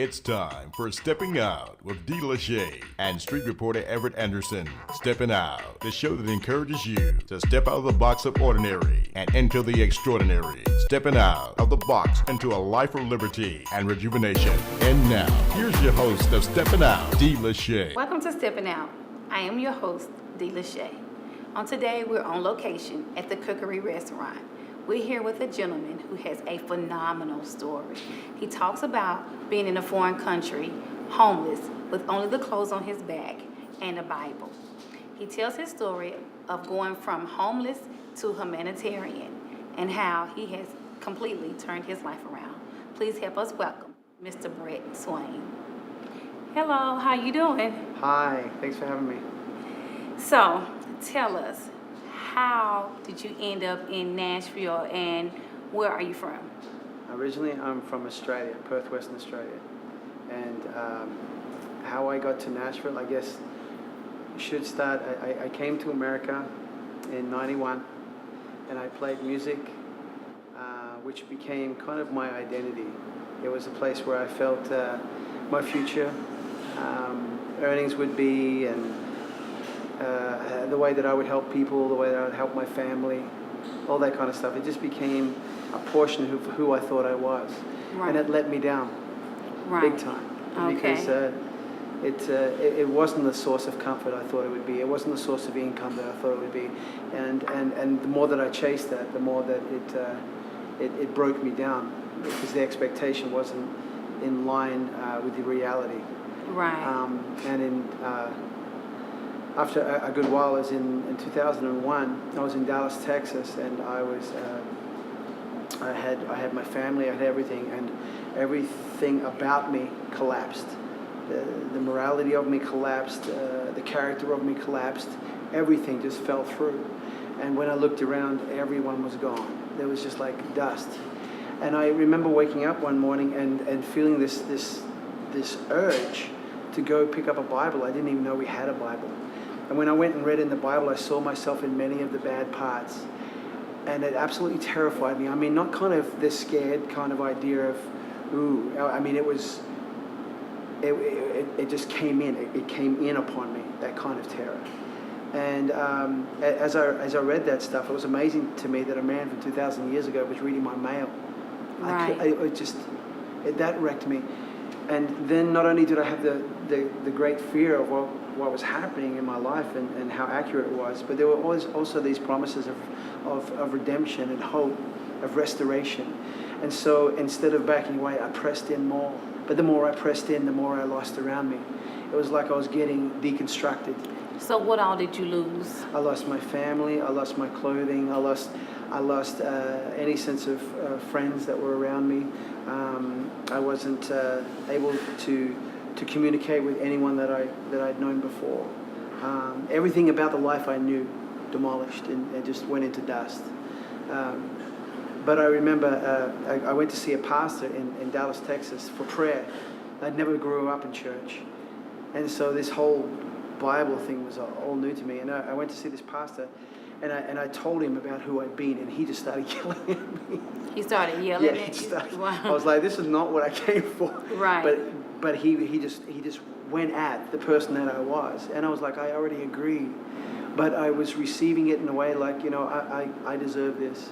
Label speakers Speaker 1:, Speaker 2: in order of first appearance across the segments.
Speaker 1: It's time for Stepping Out with D. Lachey and street reporter Everett Anderson. Stepping Out, the show that encourages you to step out of the box of ordinary and into the extraordinary. Stepping out of the box into a life of liberty and rejuvenation. And now, here's your host of Stepping Out, D. Lachey.
Speaker 2: Welcome to Stepping Out. I am your host, D. Lachey. On today, we're on location at the Cookery Restaurant. We're here with a gentleman who has a phenomenal story. He talks about being in a foreign country, homeless, with only the clothes on his back and a Bible. He tells his story of going from homeless to humanitarian and how he has completely turned his life around. Please help us welcome Mr. Brett Swain. Hello, how you doing?
Speaker 3: Hi, thanks for having me.
Speaker 2: So, tell us, how did you end up in Nashville and where are you from?
Speaker 3: Originally, I'm from Australia, Perth, Western Australia. And how I got to Nashville, I guess, should start. I came to America in '91 and I played music, which became kind of my identity. It was a place where I felt my future, earnings would be, and the way that I would help people, the way that I would help my family, all that kind of stuff. It just became a portion of who I thought I was.
Speaker 2: Right.
Speaker 3: And it let me down big time.
Speaker 2: Okay.
Speaker 3: Because it wasn't the source of comfort I thought it would be. It wasn't the source of income that I thought it would be. And the more that I chased that, the more that it broke me down, because the expectation wasn't in line with the reality.
Speaker 2: Right.
Speaker 3: After a good while, as in 2001, I was in Dallas, Texas, and I had my family, I had everything, and everything about me collapsed. The morality of me collapsed, the character of me collapsed, everything just fell through. And when I looked around, everyone was gone. There was just like dust. And I remember waking up one morning and feeling this urge to go pick up a Bible. I didn't even know we had a Bible. And when I went and read in the Bible, I saw myself in many of the bad parts. And it absolutely terrified me. I mean, not kind of this scared kind of idea of, ooh. I mean, it just came in. It came in upon me, that kind of terror. And as I read that stuff, it was amazing to me that a man from 2,000 years ago was reading my mail.
Speaker 2: Right.
Speaker 3: That wrecked me. And then not only did I have the great fear of what was happening in my life and how accurate it was, but there were always also these promises of redemption and hope, of restoration. And so instead of backing away, I pressed in more. But the more I pressed in, the more I lost around me. It was like I was getting deconstructed.
Speaker 2: So what all did you lose?
Speaker 3: I lost my family, I lost my clothing, I lost any sense of friends that were around me. I wasn't able to communicate with anyone that I'd known before. Everything about the life I knew demolished and just went into dust. But I remember I went to see a pastor in Dallas, Texas for prayer. I'd never grew up in church. And so this whole Bible thing was all new to me. And I went to see this pastor, and I told him about who I'd been, and he just started yelling at me.
Speaker 2: He started yelling
Speaker 3: Yeah,
Speaker 2: at
Speaker 3: he
Speaker 2: you?
Speaker 3: started.
Speaker 2: Wow.
Speaker 3: I was like, this is not what I came for.
Speaker 2: Right.
Speaker 3: But he just went at the person that I was, and I was like, I already agreed, but I was receiving it in a way like, I deserve this.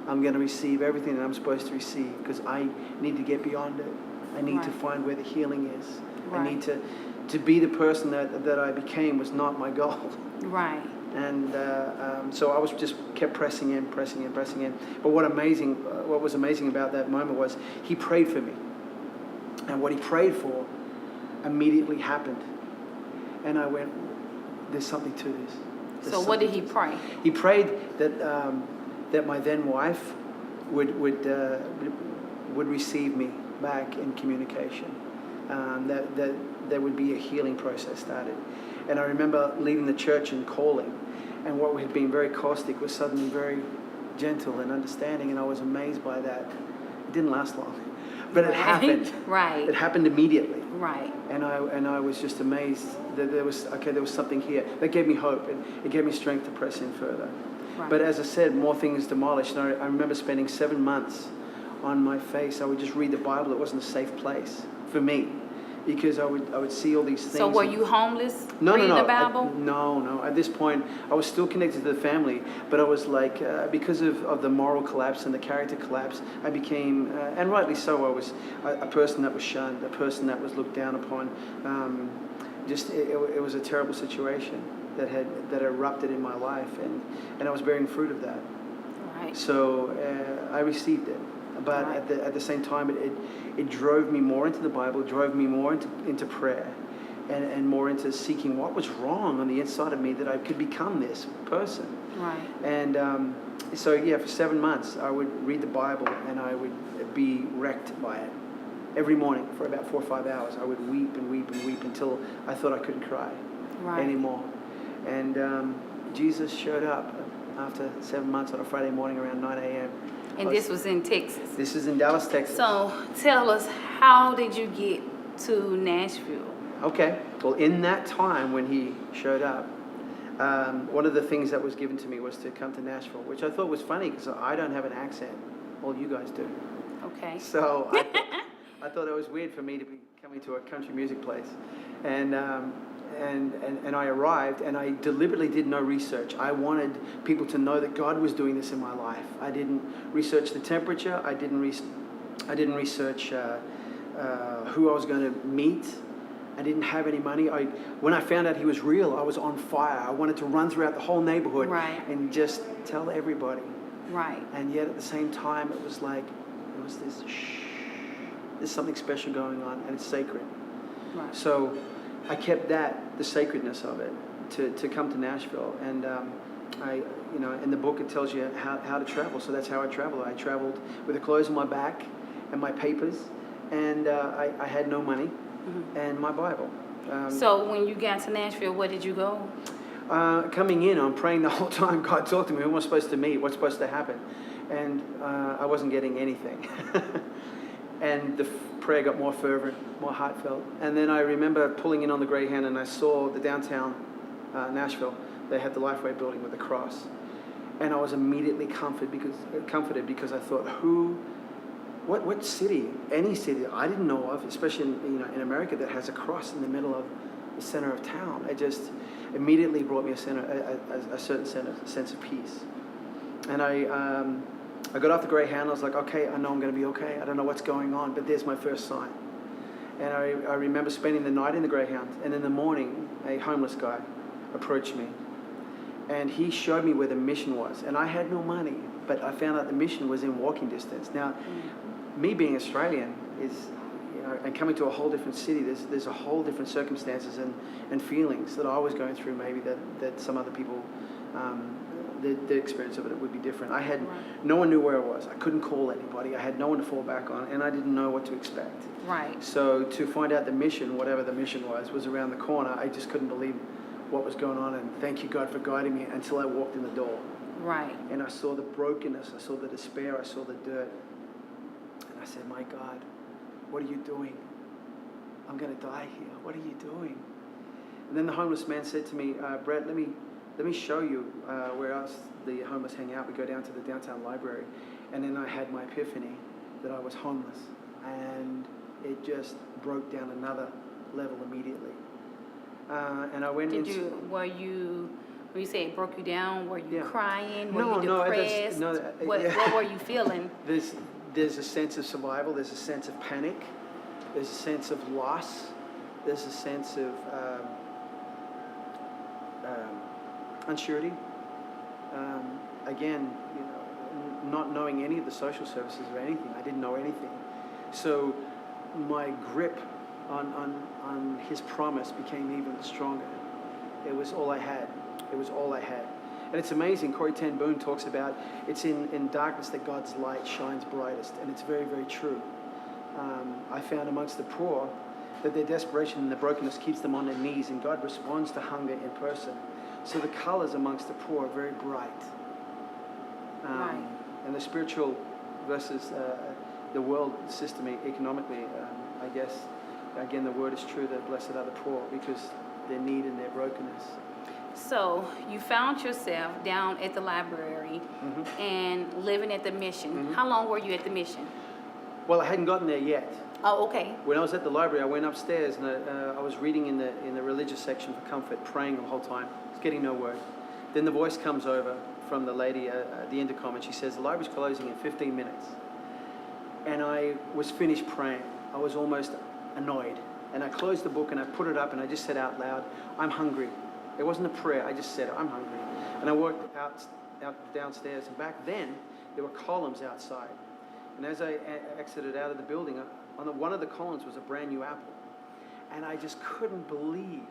Speaker 3: I'm going to receive everything that I'm supposed to receive because I need to get beyond it. I need to find where the healing is.
Speaker 2: Right.
Speaker 3: I need to be the person that I became was not my goal.
Speaker 2: Right.
Speaker 3: And so I was just kept pressing in. But what was amazing about that moment was he prayed for me. And what he prayed for immediately happened. And I went, there's something to this.
Speaker 2: So what did he pray?
Speaker 3: He prayed that my then wife would receive me back in communication. That there would be a healing process started. And I remember leaving the church and calling, and what had been very caustic was suddenly very gentle and understanding, and I was amazed by that. It didn't last long, but it happened.
Speaker 2: Right.
Speaker 3: It happened immediately.
Speaker 2: Right.
Speaker 3: And I was just amazed that there was something here that gave me hope, and it gave me strength to press in further.
Speaker 2: Right.
Speaker 3: But as I said, more things demolished. And I remember spending 7 months on my face. I would just read the Bible. It wasn't a safe place for me because I would see all these things.
Speaker 2: So were you homeless
Speaker 3: No,
Speaker 2: reading
Speaker 3: no, no.
Speaker 2: the Bible?
Speaker 3: No. At this point, I was still connected to the family, but I was like, because of the moral collapse and the character collapse, I became, and rightly so, I was a person that was shunned, a person that was looked down upon. It was a terrible situation that erupted in my life, and I was bearing fruit of that.
Speaker 2: Right.
Speaker 3: So I received it. But
Speaker 2: Right.
Speaker 3: at the same time, it drove me more into the Bible, drove me more into prayer, and more into seeking what was wrong on the inside of me that I could become this person.
Speaker 2: Right.
Speaker 3: And so, for 7 months, I would read the Bible and I would be wrecked by it. Every morning for about 4 or 5 hours, I would weep and weep and weep until I thought I couldn't cry anymore. And Jesus showed up after 7 months on a Friday morning around 9 a.m.
Speaker 2: And this was in Texas.
Speaker 3: This is in Dallas, Texas.
Speaker 2: So tell us, how did you get to Nashville?
Speaker 3: Okay. Well, in that time when he showed up, one of the things that was given to me was to come to Nashville, which I thought was funny because I don't have an accent. All you guys do.
Speaker 2: Okay.
Speaker 3: So I thought it was weird for me to be coming to a country music place. And I arrived, and I deliberately did no research. I wanted people to know that God was doing this in my life. I didn't research the temperature. I didn't research who I was going to meet. I didn't have any money. When I found out he was real, I was on fire. I wanted to run throughout the whole neighborhood and just tell everybody.
Speaker 2: Right.
Speaker 3: And yet at the same time, it was this, there's something special going on, and it's sacred.
Speaker 2: Right.
Speaker 3: So I kept the sacredness of it, to come to Nashville. And in the book it tells you how to travel. So that's how I traveled. I traveled with the clothes on my back and my papers, and I had no money, and my Bible.
Speaker 2: So when you got to Nashville, where did you go?
Speaker 3: Coming in, I'm praying the whole time. God, talk to me. Who am I supposed to meet? What's supposed to happen? And I wasn't getting anything. And the prayer got more fervent, more heartfelt. And then I remember pulling in on the Greyhound, and I saw the downtown Nashville. They had the Lifeway building with a cross. And I was immediately comforted because I thought, what city, any city that I didn't know of, especially in America, that has a cross in the middle of the center of town. It just immediately brought me a certain sense of peace. And I got off the Greyhound. I was like, okay, I know I'm going to be okay. I don't know what's going on, but there's my first sign. And I remember spending the night in the Greyhound, and in the morning, a homeless guy approached me, and he showed me where the mission was. And I had no money, but I found out the mission was in walking distance. Now, me being Australian is, and coming to a whole different city, there's a whole different circumstances and feelings that I was going through, maybe that some other people, the experience of it would be different. No one knew where I was. I couldn't call anybody. I had no one to fall back on, and I didn't know what to expect.
Speaker 2: Right.
Speaker 3: So to find out the mission, whatever the mission was around the corner, I just couldn't believe what was going on, and thank you, God, for guiding me until I walked in the door.
Speaker 2: Right.
Speaker 3: And I saw the brokenness, I saw the despair, I saw the dirt. And I said, my God, what are you doing? I'm going to die here. What are you doing? And then the homeless man said to me, Brett, let me show you where else the homeless hang out. We go down to the downtown library. And then I had my epiphany that I was homeless. And it just broke down another level immediately. And I went
Speaker 2: Were you, when you say it broke you down, were you crying? Were you
Speaker 3: No,
Speaker 2: depressed? What were you feeling?
Speaker 3: There's a sense of survival. There's a sense of panic. There's a sense of loss. There's a sense of unsurety. Again, not knowing any of the social services or anything. I didn't know anything. So my grip on his promise became even stronger. It was all I had. It was all I had. And it's amazing. Corrie ten Boom talks about it's in darkness that God's light shines brightest. And it's very, very true. I found amongst the poor that their desperation and their brokenness keeps them on their knees, and God responds to hunger in person. So the colors amongst the poor are very bright.
Speaker 2: Right.
Speaker 3: And the spiritual versus the world system economically, I guess, again, the word is true that blessed are the poor because their need and their brokenness.
Speaker 2: So you found yourself down at the library and living at the mission. How long were you at the mission?
Speaker 3: Well, I hadn't gotten there yet.
Speaker 2: Oh, okay.
Speaker 3: When I was at the library, I went upstairs and I was reading in the religious section for comfort, praying the whole time. I was getting no word. Then the voice comes over from the lady at the intercom, and she says, "The library's closing in 15 minutes." And I was finished praying. I was almost annoyed. And I closed the book and I put it up and I just said out loud, "I'm hungry." It wasn't a prayer. I just said, "I'm hungry." And I walked out downstairs. And back then, there were columns outside. And as I exited out of the building, on one of the columns was a brand new apple. And I just couldn't believe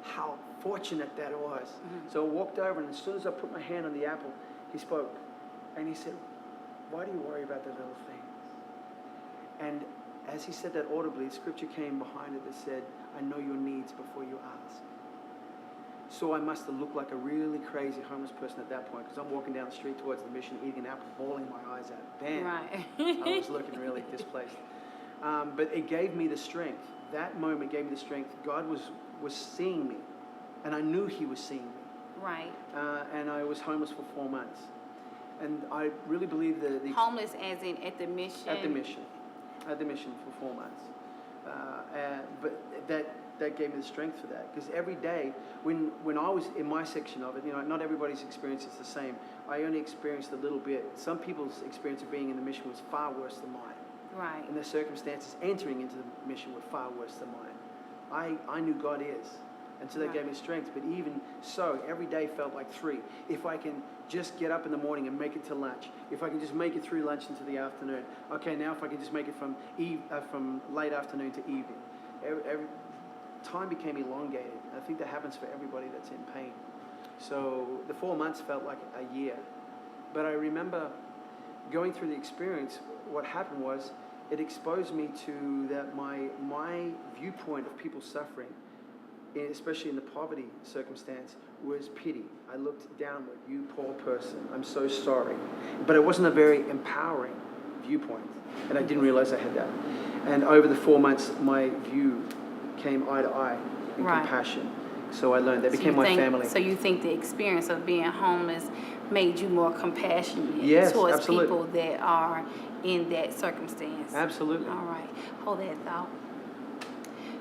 Speaker 3: how fortunate that was.
Speaker 2: Mm-hmm.
Speaker 3: So I walked over, and as soon as I put my hand on the apple, he spoke. And he said, "Why do you worry about the little things?" And as he said that audibly, scripture came behind it that said, "I know your needs before you ask." So I must have looked like a really crazy homeless person at that point, because I'm walking down the street towards the mission, eating an apple, bawling my eyes out. Damn,
Speaker 2: Right.
Speaker 3: I was looking really displaced. But it gave me the strength. That moment gave me the strength. God was seeing me, and I knew He was seeing me.
Speaker 2: Right.
Speaker 3: And I was homeless for 4 months. And I really believe the
Speaker 2: Homeless as in at the mission?
Speaker 3: At the mission for 4 months. But that gave me the strength for that, because every day when I was in my section of it, not everybody's experience is the same. I only experienced a little bit. Some people's experience of being in the mission was far worse than mine.
Speaker 2: Right.
Speaker 3: And their circumstances entering into the mission were far worse than mine. I knew God is, and so that gave me strength. But even so, every day felt like 3. If I can just get up in the morning and make it to lunch, if I can just make it through lunch into the afternoon, okay, now if I can just make it from late afternoon to evening, every time became elongated. I think that happens for everybody that's in pain. So the 4 months felt like a year. But I remember going through the experience, what happened was it exposed me to that my viewpoint of people suffering, especially in the poverty circumstance, was pity. I looked downward. "You poor person, I'm so sorry." But it wasn't a very empowering viewpoint, and I didn't realize I had that. And over the 4 months, my view came eye to eye in compassion. So I learned. They became my family.
Speaker 2: So you think the experience of being homeless made you more compassionate towards
Speaker 3: absolutely.
Speaker 2: people that are in that circumstance?
Speaker 3: Absolutely.
Speaker 2: All right. Hold that thought.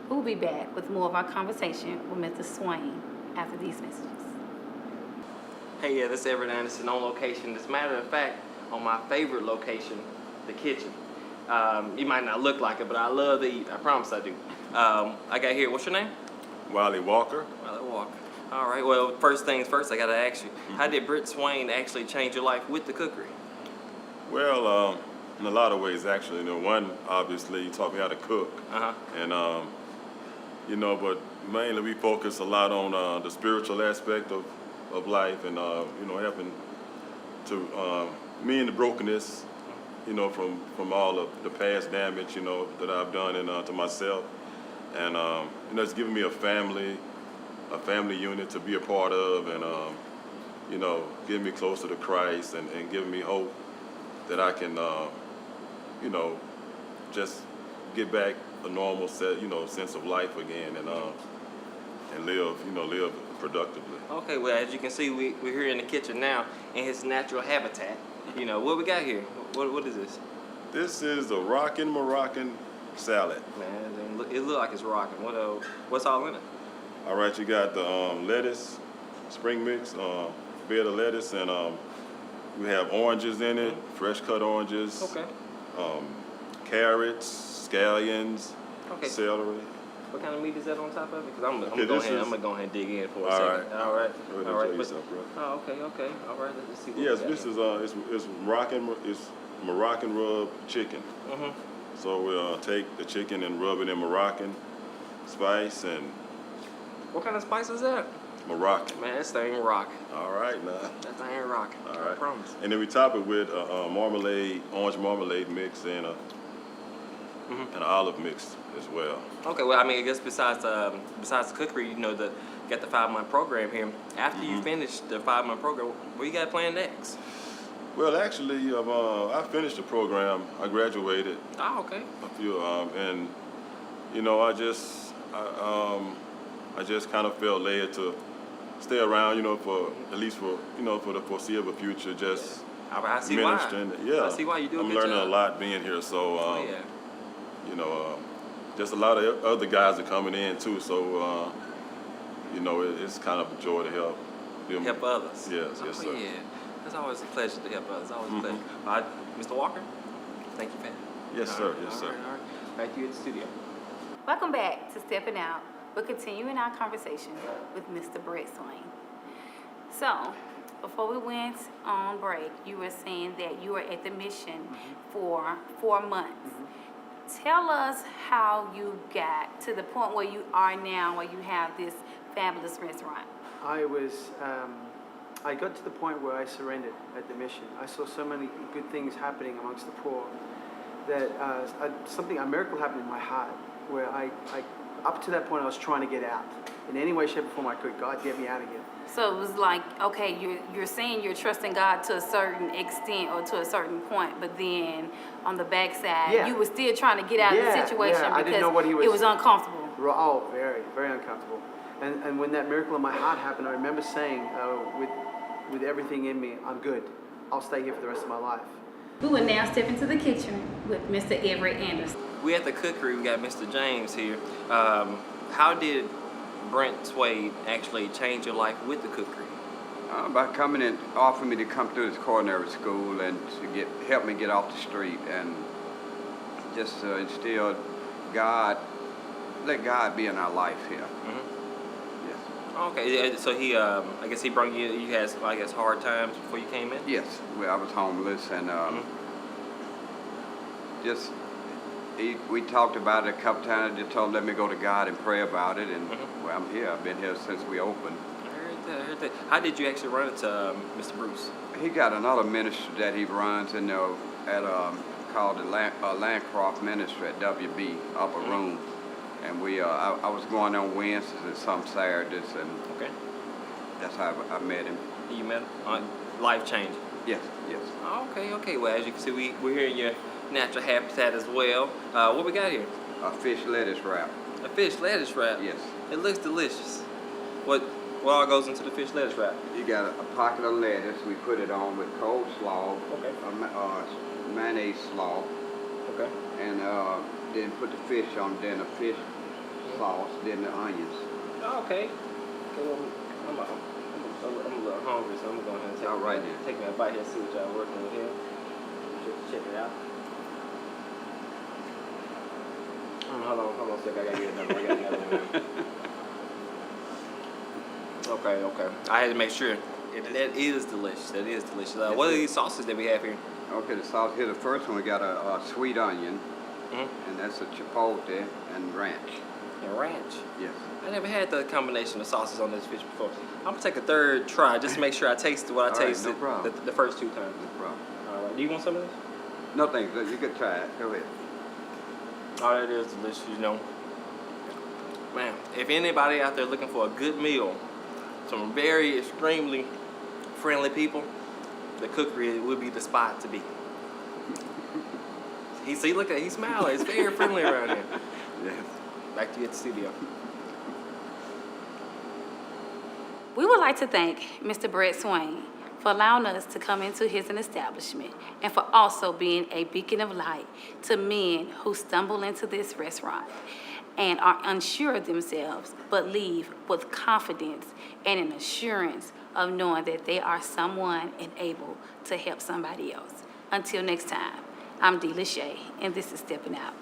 Speaker 2: We'll be back with more of our conversation with Mr. Swain after these messages.
Speaker 4: Hey, yeah, this is Everett Anderson on location. As a matter of fact, on my favorite location, the kitchen. You might not look like it, but I love to eat. I promise I do. I got here. What's your name?
Speaker 1: Wiley Walker.
Speaker 4: Wiley Walker. All right. Well, first things first, I got to ask you, how did Britt Swain actually change your life with the cookery?
Speaker 1: Well, in a lot of ways, actually. One, obviously, taught me how to cook. And, but mainly we focus a lot on the spiritual aspect of life, and, helping to me and the brokenness, from all of the past damage, that I've done and to myself. And, it's given me a family unit to be a part of, and, getting me closer to Christ and giving me hope that I can, just get back a normal sense of life again, and live productively.
Speaker 4: Okay, well, as you can see, we're here in the kitchen now in his natural habitat. What we got here? What is this?
Speaker 1: This is the rockin' Moroccan salad.
Speaker 4: Man, it look like it's rocking. What's all in it?
Speaker 1: All right, you got the lettuce, spring mix, bed of lettuce, and we have oranges in it, fresh cut oranges.
Speaker 4: Okay.
Speaker 1: Carrots, scallions, celery.
Speaker 4: What kind of meat is that on top of it? Because I'm gonna go ahead and dig in for a second. All right.
Speaker 1: All right. Yourself, bro.
Speaker 4: Oh, okay. All right. Let's see.
Speaker 1: Yes, this is it's Moroccan rub chicken. So we'll take the chicken and rub it in Moroccan spice and.
Speaker 4: What kind of spice is that?
Speaker 1: Moroccan.
Speaker 4: Man, this thing rocking.
Speaker 1: All right, now.
Speaker 4: That thing rocking.
Speaker 1: All right.
Speaker 4: I promise.
Speaker 1: And then we top it with orange marmalade mix and an olive mix as well.
Speaker 4: Okay, well, I guess besides the cookery, you got the 5-month program here. After you finish the 5-month program, what you got planned next?
Speaker 1: Well, actually, I finished the program. I graduated.
Speaker 4: Oh, okay.
Speaker 1: A few, and I just kind of felt led to stay around, for at least for the foreseeable future. Just
Speaker 4: I see
Speaker 5: ministering.
Speaker 4: why.
Speaker 5: Yeah,
Speaker 4: I see why you do a
Speaker 5: I'm
Speaker 4: good
Speaker 5: learning
Speaker 4: job.
Speaker 5: a lot being here. So,
Speaker 4: Yeah.
Speaker 5: you know, just a lot of other guys are coming in too. So, you know, it's kind of a joy to help them.
Speaker 4: Help others.
Speaker 5: Yes, yes, sir.
Speaker 4: Yeah. It's always a pleasure to help others. Always a pleasure. Mr. Walker, thank you, man.
Speaker 5: Yes, sir. Yes, sir.
Speaker 4: All right. Back to you at the studio.
Speaker 2: Welcome back to Stepping Out. We're continuing our conversation with Mr. Brett Swain. So, before we went on break, you were saying that you were at the mission for 4 months. Tell us how you got to the point where you are now, where you have this fabulous restaurant.
Speaker 3: I got to the point where I surrendered at the mission. I saw so many good things happening amongst the poor that a miracle happened in my heart where I up to that point I was trying to get out. In any way, shape, or form I could. God, get me out of here.
Speaker 2: So it was like, okay, you're saying you're trusting God to a certain extent or to a certain point, but then on the backside,
Speaker 3: Yeah.
Speaker 2: you were stiid trying to get out of the situation
Speaker 3: I
Speaker 2: because
Speaker 3: didn't know what he was,
Speaker 2: it was uncomfortable.
Speaker 3: Oh, very, very uncomfortable. And when that miracle in my heart happened, I remember saying, with everything in me, I'm good. I'll stay here for the rest of my life.
Speaker 2: We will now step into the kitchen with Mr. Everett Anderson.
Speaker 4: We at the cookery. We got Mr. James here. How did Brent Swade actually change your life with the cookery?
Speaker 6: By coming and offering me to come through this culinary school and to help me get off the street and just instill God, let God be in our life here.
Speaker 4: Mm-hmm.
Speaker 6: Yes.
Speaker 4: Okay, so he, I guess he brought you. You had, I guess, hard times before you came in.
Speaker 6: Yes, well, I was homeless and just we talked about it a couple times. I just told him let me go to God and pray about it, and well, I'm here. I've been here since we opened.
Speaker 4: I heard that. How did you actually run into Mr. Bruce?
Speaker 6: He got another ministry that he runs in called the Landcroft Ministry at WB Upper Room, and I was going on Wednesdays and some Saturdays, and
Speaker 4: Okay.
Speaker 6: that's how I met him.
Speaker 4: You met him? Life changing.
Speaker 6: Yes, yes.
Speaker 4: Okay. Well, as you can see, we're here in your natural habitat as well. What we got here?
Speaker 6: A fish lettuce wrap.
Speaker 4: A fish lettuce wrap.
Speaker 6: Yes.
Speaker 4: It looks delicious. What all goes into the fish lettuce wrap?
Speaker 6: You got a pocket of lettuce. We put it on with cold slaw,
Speaker 4: Okay.
Speaker 6: mayonnaise slaw,
Speaker 4: Okay.
Speaker 6: and then put the fish on, then the fish sauce, then the onions.
Speaker 4: Okay. Well, I'm a little hungry, so I'm going to go ahead and
Speaker 6: All right, then.
Speaker 4: take me a bite here and see what y'all working with here. Check it out. Hold on a second. I gotta get another one. Okay. I had to make sure. That is delicious. What are these sauces that we have here?
Speaker 6: Okay, the sauce here. The first one we got a sweet onion, and that's a chipotle and ranch.
Speaker 4: And ranch.
Speaker 6: Yes.
Speaker 4: I never had the combination of sauces on this fish before. I'm gonna take a third try just to make sure I taste what I
Speaker 6: All right,
Speaker 4: tasted
Speaker 6: no problem.
Speaker 4: the first 2 times.
Speaker 6: No problem.
Speaker 4: All right. Do you want some of this?
Speaker 6: No thanks. You can try it. Go ahead.
Speaker 4: Oh, that is delicious, you know. Man, if anybody out there looking for a good meal, some very extremely friendly people, the cookery would be the spot to be. He's smiling. It's very friendly around here.
Speaker 6: Yes.
Speaker 4: Back to you at the studio.
Speaker 2: We would like to thank Mr. Brett Swain for allowing us to come into his establishment and for also being a beacon of light to men who stumble into this restaurant and are unsure of themselves but leave with confidence and an assurance of knowing that they are someone and able to help somebody else. Until next time, I'm Dee Lachey, and this is Stepping Out.